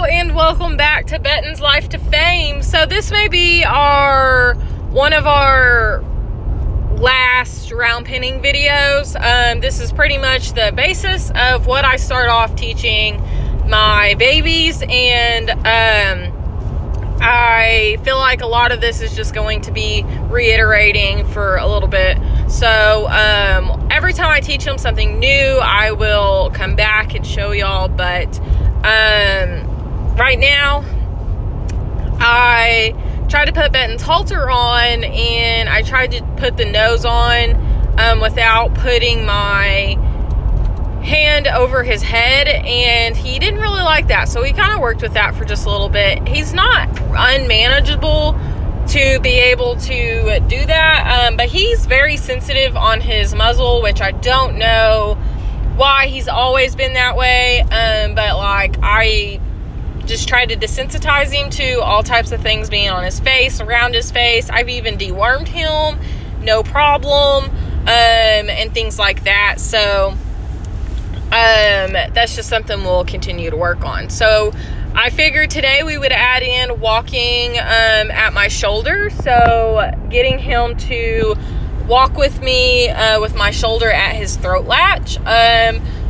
and welcome back to Betton's Life to Fame. So this may be one of our last round pinning videos. This is pretty much the basis of what I start off teaching my babies, and I feel like a lot of this is just going to be reiterating for a little bit. So every time I teach them something new, I will come back and show y'all, but right now I tried to put Benton's halter on, and I tried to put the nose on without putting my hand over his head, and he didn't really like that, so we kind of worked with that for just a little bit. He's not unmanageable to be able to do that, but he's very sensitive on his muzzle, which I don't know why he's always been that way, but like I just tried to desensitize him to all types of things being on his face, around his face. I've even dewormed him, no problem, and things like that. So that's just something we'll continue to work on. So I figured today we would add in walking at my shoulder, so getting him to walk with me with my shoulder at his throat latch.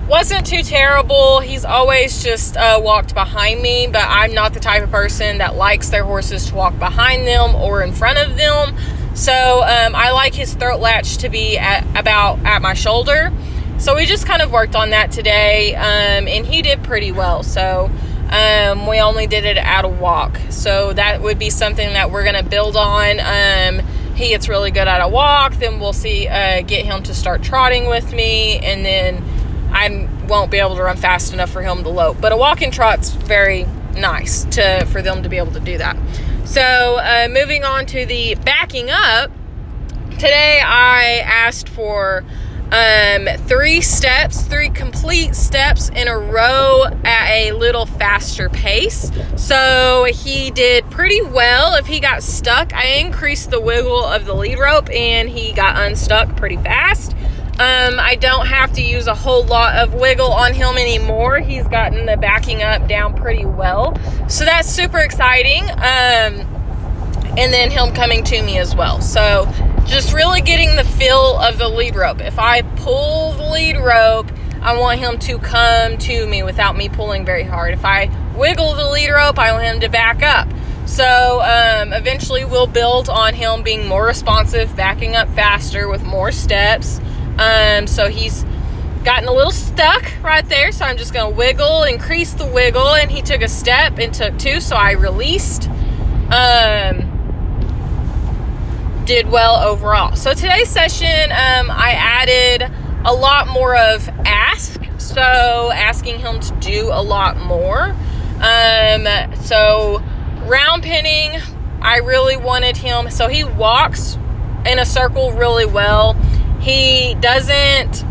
Wasn't too terrible. He's always just walked behind me, but I'm not the type of person that likes their horses to walk behind them or in front of them. So I like his throat latch to be at my shoulder. So we just kind of worked on that today, and he did pretty well. So we only did it at a walk. So that would be something that we're going to build on. He gets really good at a walk, then we'll see, get him to start trotting with me, and then I won't be able to run fast enough for him to lope. But a walk and trot's very nice for them to be able to do that. So moving on to the backing up, today I asked for 3 complete steps in a row at a little faster pace. So he did pretty well. If he got stuck, I increased the wiggle of the lead rope, and he got unstuck pretty fast. I don't have to use a whole lot of wiggle on him anymore. He's gotten the backing up down pretty well, so that's super exciting. And then him coming to me as well. So just really getting the feel of the lead rope. If I pull the lead rope, I want him to come to me without me pulling very hard. If I wiggle the lead rope, I want him to back up. So eventually we'll build on him being more responsive, backing up faster with more steps. So he's gotten a little stuck right there, so I'm just going to wiggle, increase the wiggle, and he took a step and took 2, so I released. Did well overall. So today's session, I added a lot more of ask, so asking him to do a lot more. So round pinning, I really wanted him, so he walks in a circle really well. He doesn't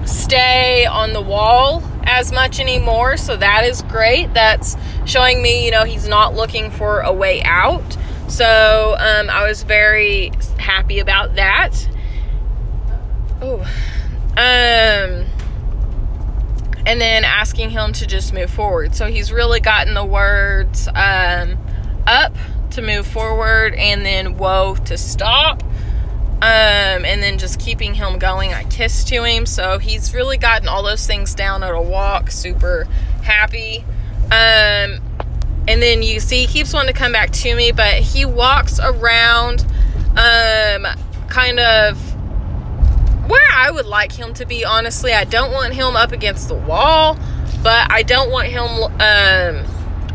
stay on the wall as much anymore, so that is great. That's showing me, you know, he's not looking for a way out. So I was very happy about that. Oh, and then asking him to just move forward. So he's really gotten the words up to move forward, and then whoa to stop. And then just keeping him going. I kissed to him, so he's really gotten all those things down at a walk. Super happy. And then you see he keeps wanting to come back to me, but he walks around kind of where I would like him to be, honestly. I don't want him up against the wall, but I don't want him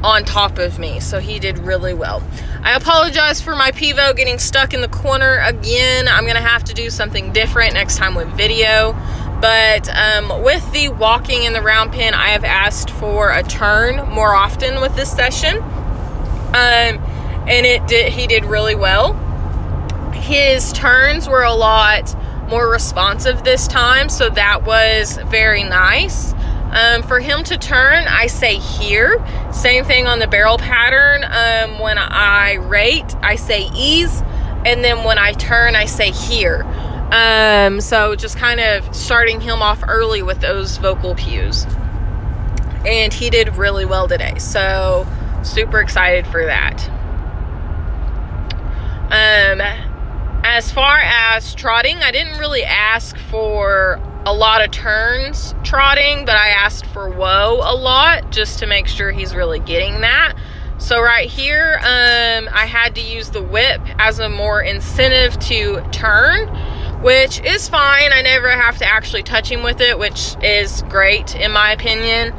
on top of me, so he did really well. I apologize for my pivot getting stuck in the corner again. I'm gonna have to do something different next time with video. But with the walking and the round pin, I have asked for a turn more often with this session, and he did really well. His turns were a lot more responsive this time, so that was very nice. For him to turn, I say here. Same thing on the barrel pattern. When I rate, I say ease, and then when I turn, I say here. So just kind of starting him off early with those vocal cues. and he did really well today. So super excited for that. As far as trotting, I didn't really ask for a lot of turns trotting, but I asked for whoa a lot just to make sure he's really getting that. So right here, I had to use the whip as a more incentive to turn, which is fine. I never have to actually touch him with it, which is great in my opinion.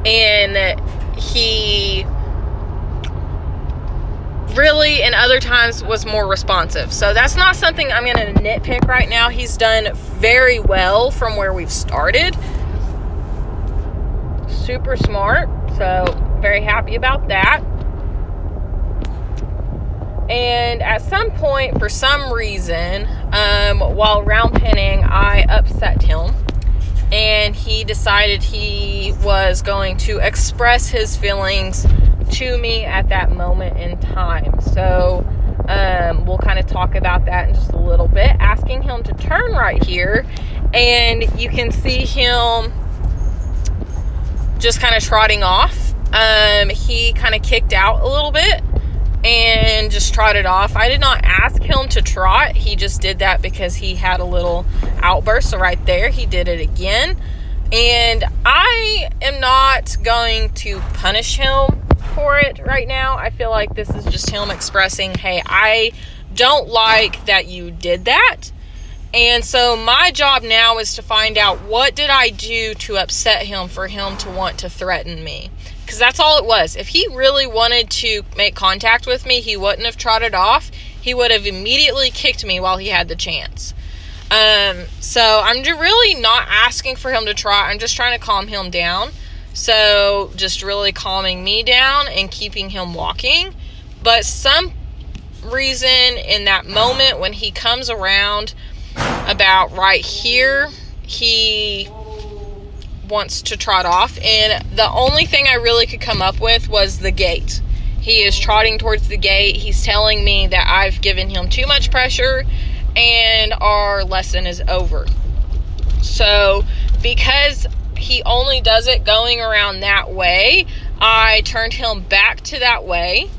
And he really, and other times, was more responsive. So that's not something I'm going to nitpick right now. He's done very well from where we've started. Super smart. So very happy about that. And at some point, for some reason, while round penning, I upset him. And he decided he was going to express his feelings to me at that moment in time. So we'll kind of talk about that in just a little bit. Asking him to turn right here, and you can see him just kind of trotting off. He kind of kicked out a little bit and just trotted off. I did not ask him to trot. He just did that because he had a little outburst. So right there, he did it again. And I am not going to punish him for it right now. I feel like this is just him expressing, hey, I don't like that you did that. And so my job now is to find out, what did I do to upset him for him to want to threaten me? Because that's all it was. If he really wanted to make contact with me, he wouldn't have trotted off. He would have immediately kicked me while he had the chance. So I'm really not asking for him to trot. I'm just trying to calm him down. So just really calming me down and keeping him walking. But some reason in that moment when he comes around about right here, he wants to trot off. And the only thing I really could come up with was the gate. He is trotting towards the gate. He's telling me that I've given him too much pressure and our lesson is over. So because he only does it going around that way, I turned him back to that way.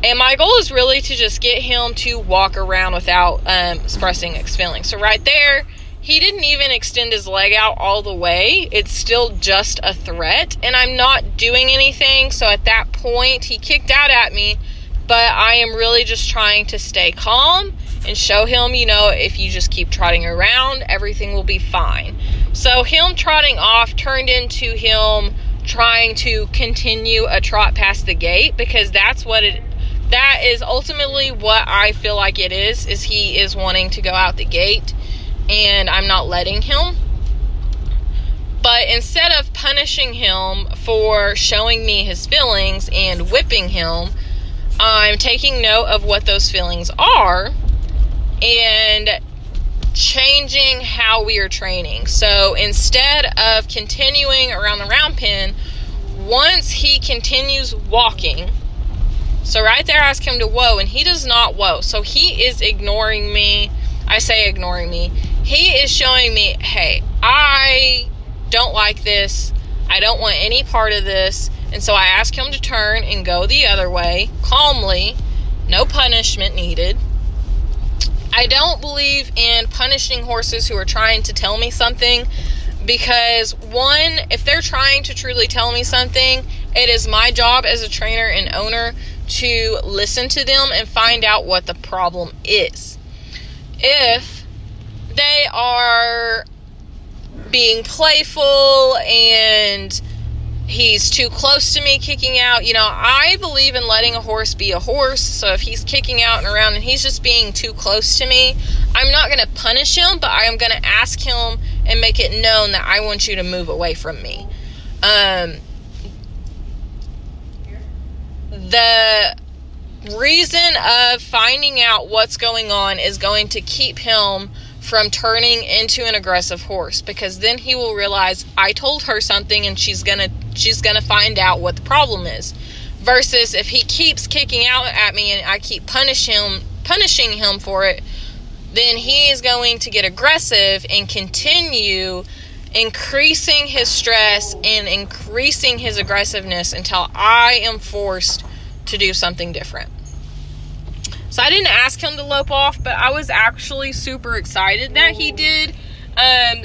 And my goal is really to just get him to walk around without expressing his feelings. So right there, he didn't even extend his leg out all the way. It's still just a threat, and I'm not doing anything. So at that point, he kicked out at me, but I am really just trying to stay calm and show him, you know, if you just keep trotting around, everything will be fine. So him trotting off turned into him trying to continue a trot past the gate, because that is ultimately what I feel like it is he is wanting to go out the gate, and I'm not letting him. But instead of punishing him for showing me his feelings and whipping him, I'm taking note of what those feelings are and changing how we are training. So instead of continuing around the round pen, once he continues walking, so right there I ask him to whoa, and he does not whoa. So he is ignoring me. I say ignoring me. He is showing me, hey, I don't like this. I don't want any part of this. And so I ask him to turn and go the other way calmly. No punishment needed. I don't believe in punishing horses who are trying to tell me something, because one, if they're trying to truly tell me something, it is my job as a trainer and owner to listen to them and find out what the problem is. If they are being playful and he's too close to me kicking out, you know, I believe in letting a horse be a horse. So if he's kicking out and around and he's just being too close to me, I'm not going to punish him, but I am going to ask him and make it known that I want you to move away from me. The reason of finding out what's going on is going to keep him from turning into an aggressive horse, because then he will realize I told her something and she's gonna find out what the problem is. Versus if he keeps kicking out at me and I keep punishing him for it, then he is going to get aggressive and continue increasing his stress and increasing his aggressiveness until I am forced to do something different. So I didn't ask him to lope off, but I was actually super excited that he did.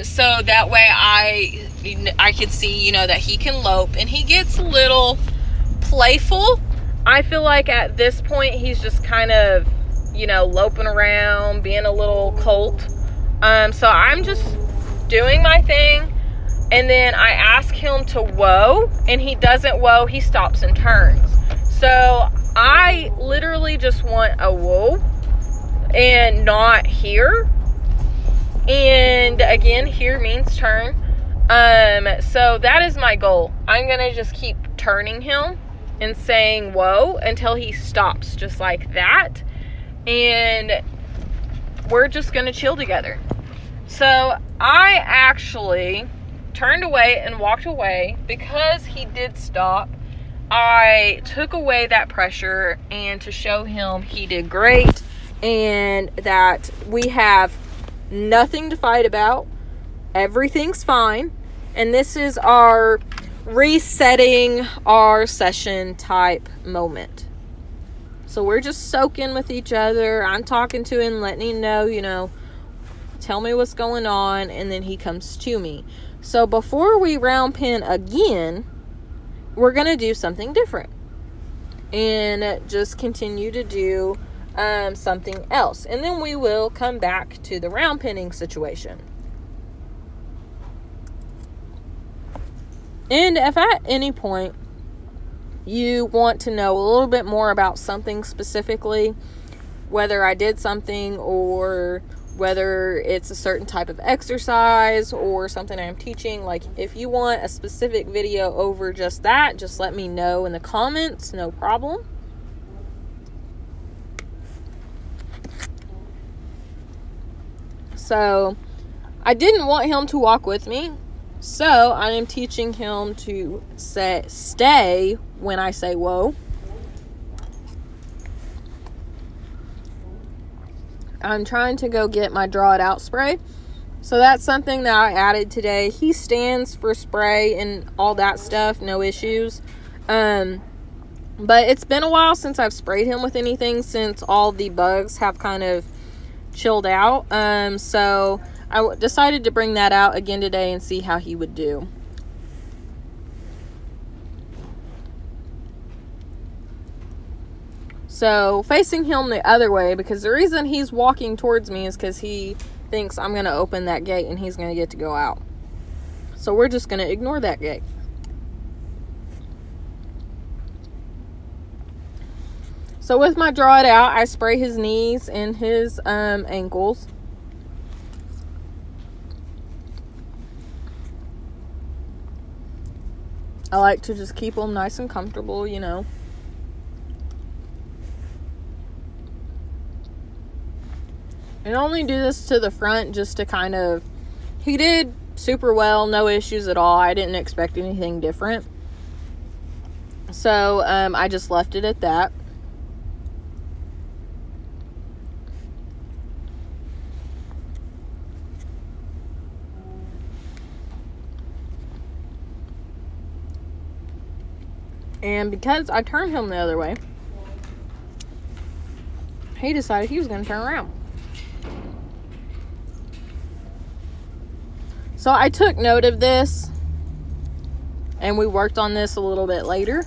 So that way I could see, you know, that he can lope, and he gets a little playful. I feel like at this point he's just kind of, you know, loping around, being a little colt. So I'm just doing my thing, and then I ask him to whoa, and he doesn't whoa, he stops and turns. So I literally just want a whoa and not here. And again, here means turn. So that is my goal. I'm gonna just keep turning him and saying whoa until he stops, just like that. And we're just gonna chill together. So I actually turned away and walked away because he did stop. I took away that pressure, and to show him he did great and that we have nothing to fight about. Everything's fine. And this is our resetting our session type moment. So we're just soaking with each other. I'm talking to him, letting him know, you know, tell me what's going on, and then he comes to me. So before we round pin again, we're going to do something different and just continue to do something else. And then we will come back to the round pinning situation. And if at any point you want to know a little bit more about something specifically, whether I did something or whether it's a certain type of exercise or something I'm teaching, like if you want a specific video over just that, just let me know in the comments, no problem. So I didn't want him to walk with me, so I am teaching him to stay when I say whoa. I'm trying to go get my Draw It Out spray. So that's something that I added today. He stands for spray and all that stuff, no issues. But it's been a while since I've sprayed him with anything, since all the bugs have kind of chilled out. So I decided to bring that out again today and see how he would do. So facing him the other way, because the reason he's walking towards me is because he thinks I'm going to open that gate and he's going to get to go out. So we're just going to ignore that gate. So with my Draw It Out, I spray his knees and his ankles. I like to just keep them nice and comfortable, you know. And only do this to the front just to kind of... He did super well, no issues at all. I didn't expect anything different. So, I just left it at that. And because I turned him the other way, he decided he was going to turn around. So I took note of this, and we worked on this a little bit later.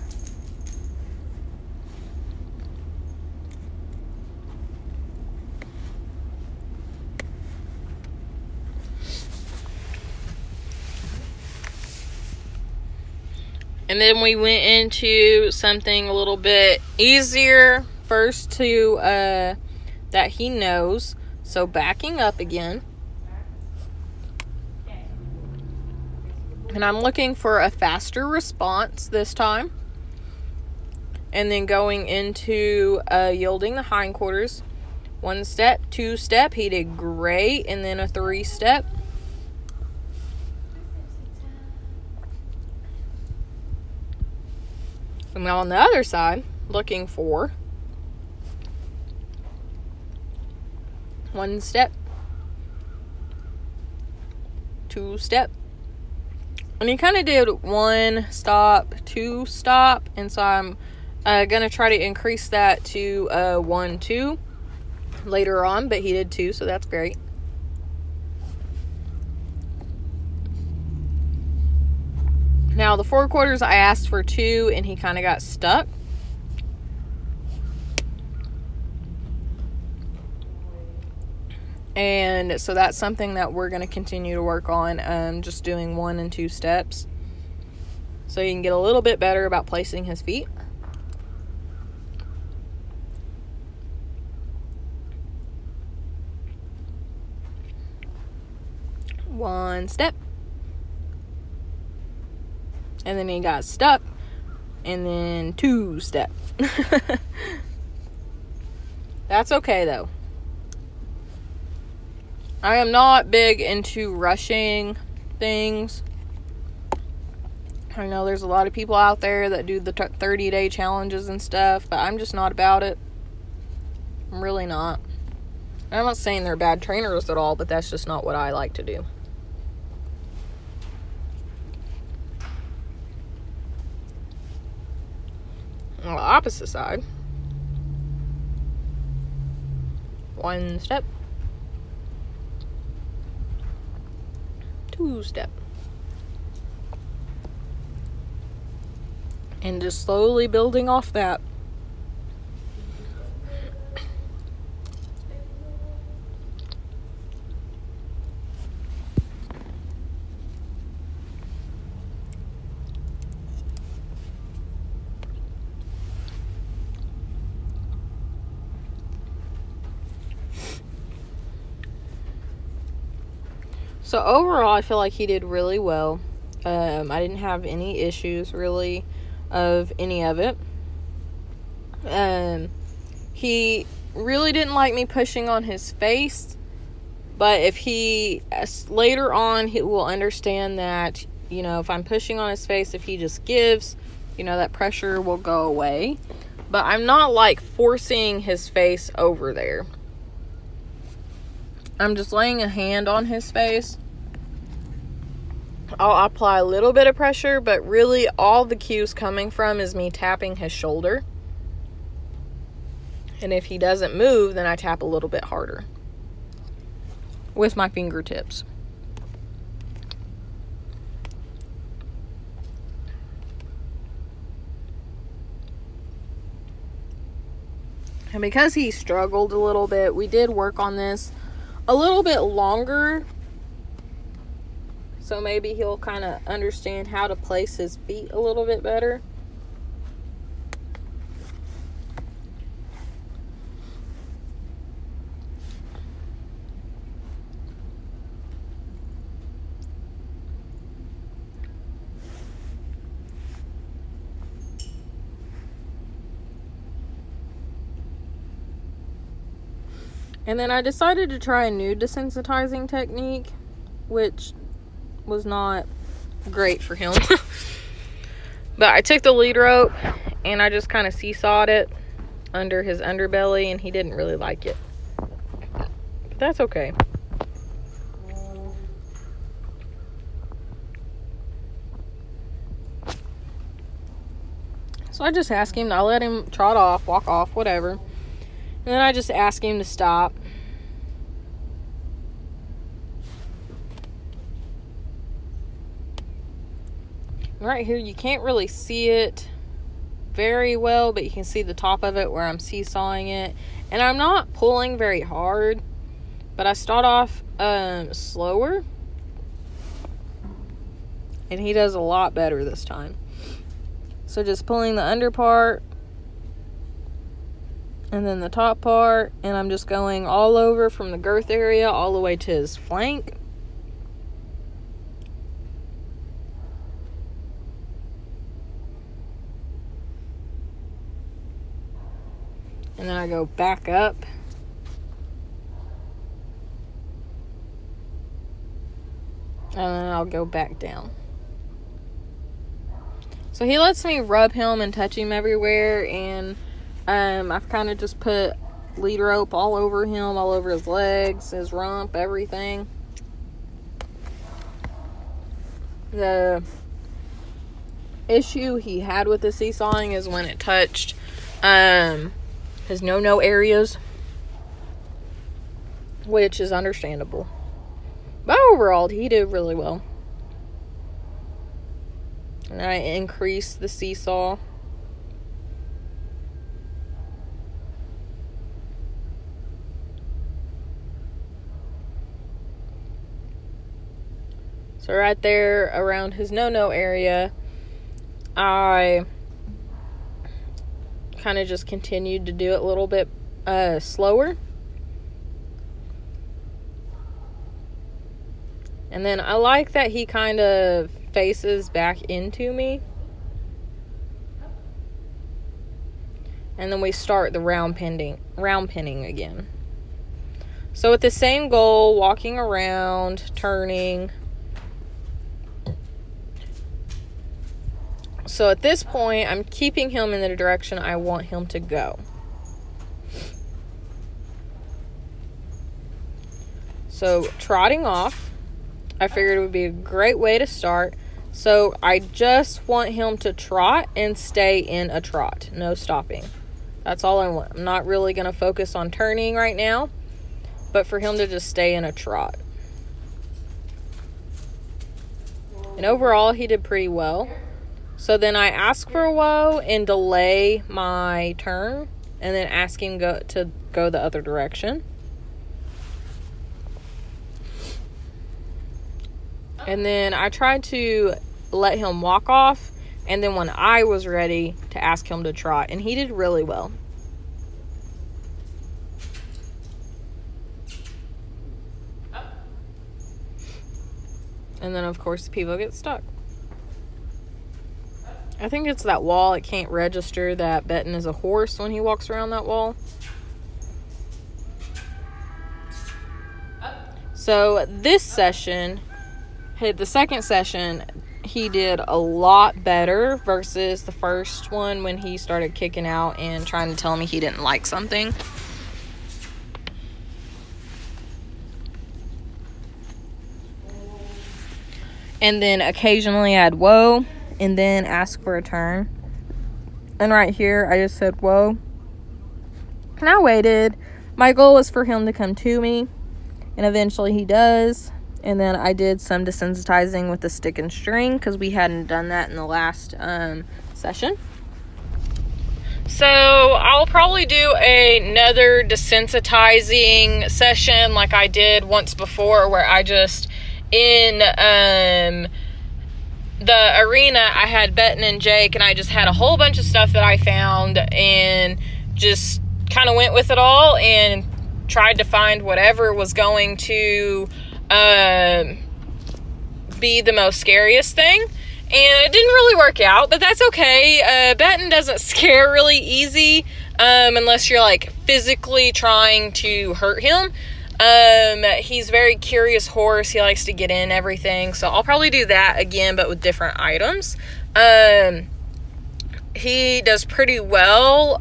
And then we went into something a little bit easier first to that he knows. So backing up again. And I'm looking for a faster response this time. And then going into yielding the hindquarters. 1 step, 2 step. He did great. And then a 3 step. And now on the other side, looking for 1 step, 2 step, And he kind of did 1 stop, 2 stop, and so I'm going to try to increase that to 1, 2 later on, but he did 2, so that's great. Now, the 4 quarters, I asked for 2, and he kind of got stuck. And so that's something that we're going to continue to work on, just doing 1 and 2 steps. So you can get a little bit better about placing his feet. One step. And then he got stuck. And then 2 step. That's okay though. I am not big into rushing things. I know there's a lot of people out there that do the 30-day challenges and stuff, but I'm just not about it. I'm really not. I'm not saying they're bad trainers at all, but that's just not what I like to do. On the opposite side. 1 step. 2 step. And just slowly building off that. So overall, I feel like he did really well. I didn't have any issues, really, of any of it. He really didn't like me pushing on his face. But if he, later on, he will understand that, you know, if I'm pushing on his face, if he just gives, you know, that pressure will go away. But I'm not, like, forcing his face over there. I'm just laying a hand on his face. I'll apply a little bit of pressure, but really all the cue's coming from is me tapping his shoulder. And if he doesn't move, then I tap a little bit harder with my fingertips. And because he struggled a little bit, we did work on this a little bit longer. So maybe he'll kind of understand how to place his feet a little bit better. And then I decided to try a new desensitizing technique, which was not great for him. But I took the lead rope and I just kind of seesawed it under his underbelly, and he didn't really like it. But that's okay. So I just asked him, I let him trot off, walk off, whatever. And then I just asked him to stop. Right here, you can't really see it very well, but you can see the top of it where I'm seesawing it. And I'm not pulling very hard, but I start off slower. And he does a lot better this time. So just pulling the under part, and then the top part, and I'm just going all over from the girth area all the way to his flank. And then I go back up. And then I'll go back down. So he lets me rub him and touch him everywhere, and I've kind of just put lead rope all over him, all over his legs, his rump, everything. The issue he had with the seesawing is when it touched his no-no areas, which is understandable. But overall, he did really well. And I increased the seesaw. So right there around his no-no area, I kind of just continued to do it a little bit slower. And then I like that he kind of faces back into me. And then we start the round pinning again. So with the same goal, walking around, turning. So at this point, I'm keeping him in the direction I want him to go. So trotting off, I figured it would be a great way to start. So I just want him to trot and stay in a trot, no stopping. That's all I want. I'm not really going to focus on turning right now, but for him to just stay in a trot. And overall, he did pretty well. So then I ask for a whoa and delay my turn, and then ask him to go the other direction. And then I tried to let him walk off, and then when I was ready to ask him to trot, and he did really well. And then, of course, people get stuck. I think it's that wall. It can't register that Benton is a horse when he walks around that wall. So this session, the second session, he did a lot better versus the first one when he started kicking out and trying to tell me he didn't like something. And then occasionally I'd whoa and then ask for a turn. And right here, I just said whoa. And I waited. My goal was for him to come to me. And eventually he does. And then I did some desensitizing with the stick and string because we hadn't done that in the last session. So I'll probably do another desensitizing session like I did once before, where I just, in the arena, I had Benton and Jake, and I just had a whole bunch of stuff that I found and just kind of went with it all and tried to find whatever was going to be the most scariest thing. And it didn't really work out, but that's okay. Benton doesn't scare really easy unless you're like physically trying to hurt him. He's a very curious horse. He likes to get in everything. So I'll probably do that again, but with different items. He does pretty well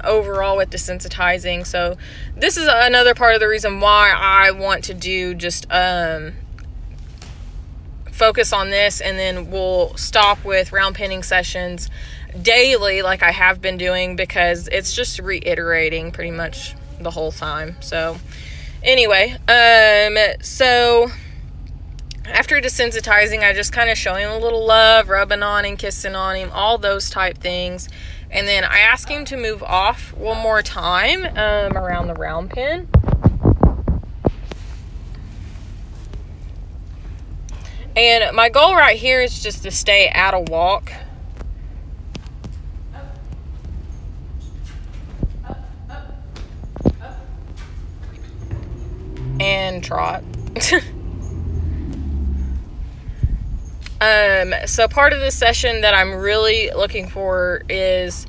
overall with desensitizing. So this is another part of the reason why I want to do just focus on this, and then we'll stop with round pinning sessions daily like I have been doing, because it's just reiterating pretty much the whole time. So anyway, so after desensitizing, I just kind of show him a little love, rubbing on him, kissing on him, all those type things. And then I ask him to move off one more time around the round pin. And my goal right here is just to stay at a walk. And trot. So part of this session that I'm really looking for is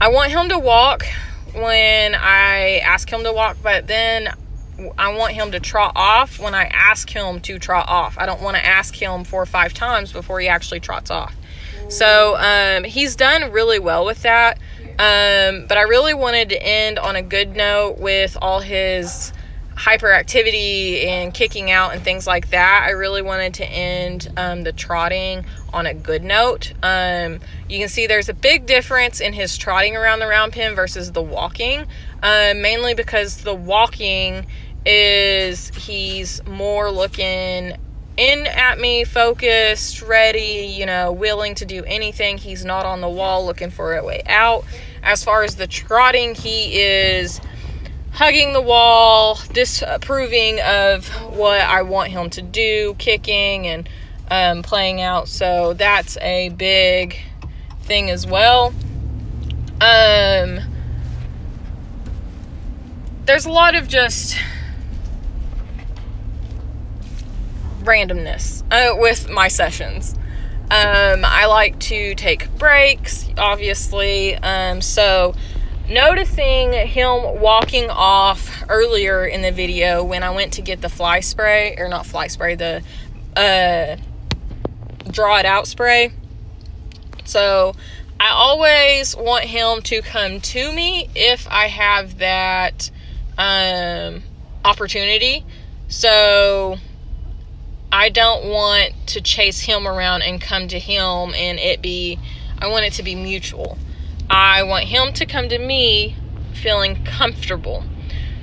I want him to walk when I ask him to walk, but then I want him to trot off when I ask him to trot off. I don't want to ask him 4 or 5 times before he actually trots off. So he's done really well with that. But I really wanted to end on a good note with all his hyperactivity and kicking out and things like that. I really wanted to end the trotting on a good note. You can see there's a big difference in his trotting around the round pen versus the walking, mainly because the walking is he's more looking in at me, focused, ready, you know, willing to do anything. He's not on the wall looking for a way out. As far as the trotting, he is hugging the wall, disapproving of what I want him to do, kicking and playing out. So that's a big thing as well. There's a lot of just randomness with my sessions. I like to take breaks, obviously. So noticing him walking off earlier in the video when I went to get the fly spray, or not fly spray, the draw it out spray. So I always want him to come to me if I have that opportunity. So I don't want to chase him around and come to him and I want it to be mutual. I want him to come to me feeling comfortable.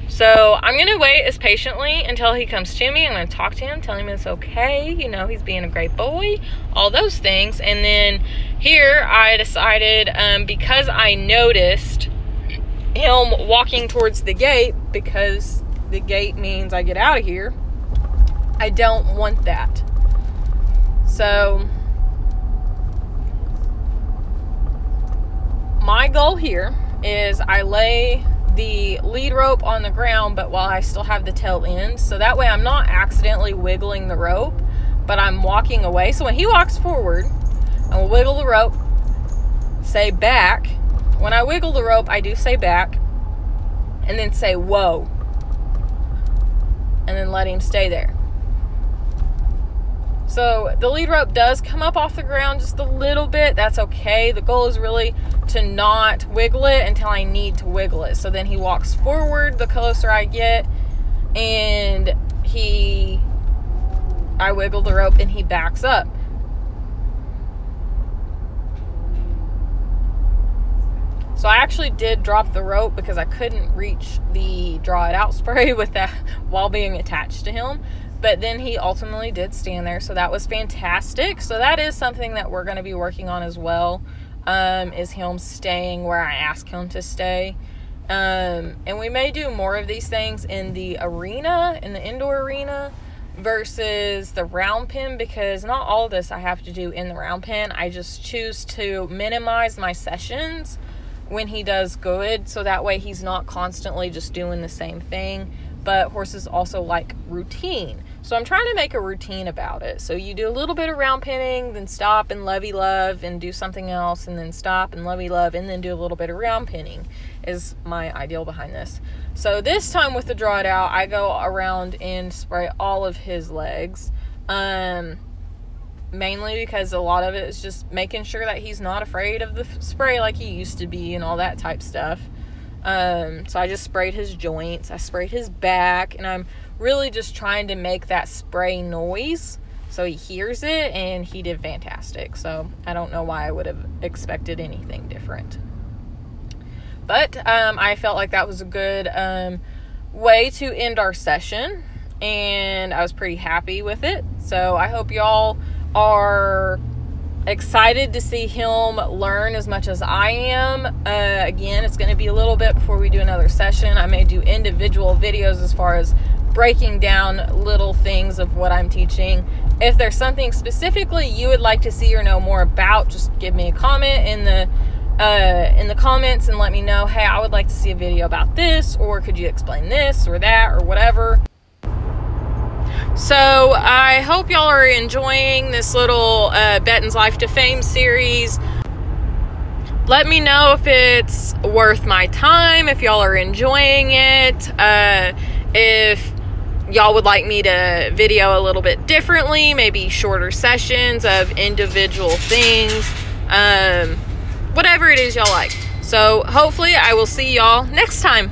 So I'm going to wait as patiently until he comes to me. I'm going to talk to him, tell him it's okay. You know, he's being a great boy, all those things. And then here I decided, because I noticed him walking towards the gate, because the gate means I get out of here, I don't want that. So my goal here is I lay the lead rope on the ground, but while I still have the tail end, so that way I'm not accidentally wiggling the rope, but I'm walking away. So when he walks forward, I will wiggle the rope, say back. When I wiggle the rope, I do say back, and then say whoa, and then let him stay there. So the lead rope does come up off the ground just a little bit. That's okay. The goal is really to not wiggle it until I need to wiggle it. So then he walks forward the closer I get, and I wiggle the rope and he backs up. So I actually did drop the rope because I couldn't reach the draw it out spray with that while being attached to him. But then he ultimately did stand there, so that was fantastic. So that is something that we're going to be working on as well, is him staying where I ask him to stay. And we may do more of these things in the arena, in the indoor arena, versus the round pen, because not all of this I have to do in the round pen. I just choose to minimize my sessions when he does good, so that way he's not constantly just doing the same thing. But horses also like routine. So I'm trying to make a routine about it. So you do a little bit of round pinning, then stop and lovey-love and do something else, and then stop and lovey-love, and then do a little bit of round pinning is my ideal behind this. So this time with the draw it out, I go around and spray all of his legs. Mainly because a lot of it is just making sure that he's not afraid of the spray like he used to be and all that type stuff. So I just sprayed his joints, I sprayed his back, and I'm really just trying to make that spray noise so he hears it, and he did fantastic. So I don't know why I would have expected anything different. But I felt like that was a good way to end our session, and I was pretty happy with it. So I hope y'all are excited to see him learn as much as I am. Again, it's going to be a little bit before we do another session. I may do individual videos as far as breaking down little things of what I'm teaching. If there's something specifically you would like to see or know more about, just give me a comment in the comments and let me know, hey, I would like to see a video about this, or could you explain this or that or whatever. So I hope y'all are enjoying this little Betton's Life to Fame series. Let me know if it's worth my time, if y'all are enjoying it, if y'all would like me to video a little bit differently, maybe shorter sessions of individual things, whatever it is y'all like. So hopefully I will see y'all next time.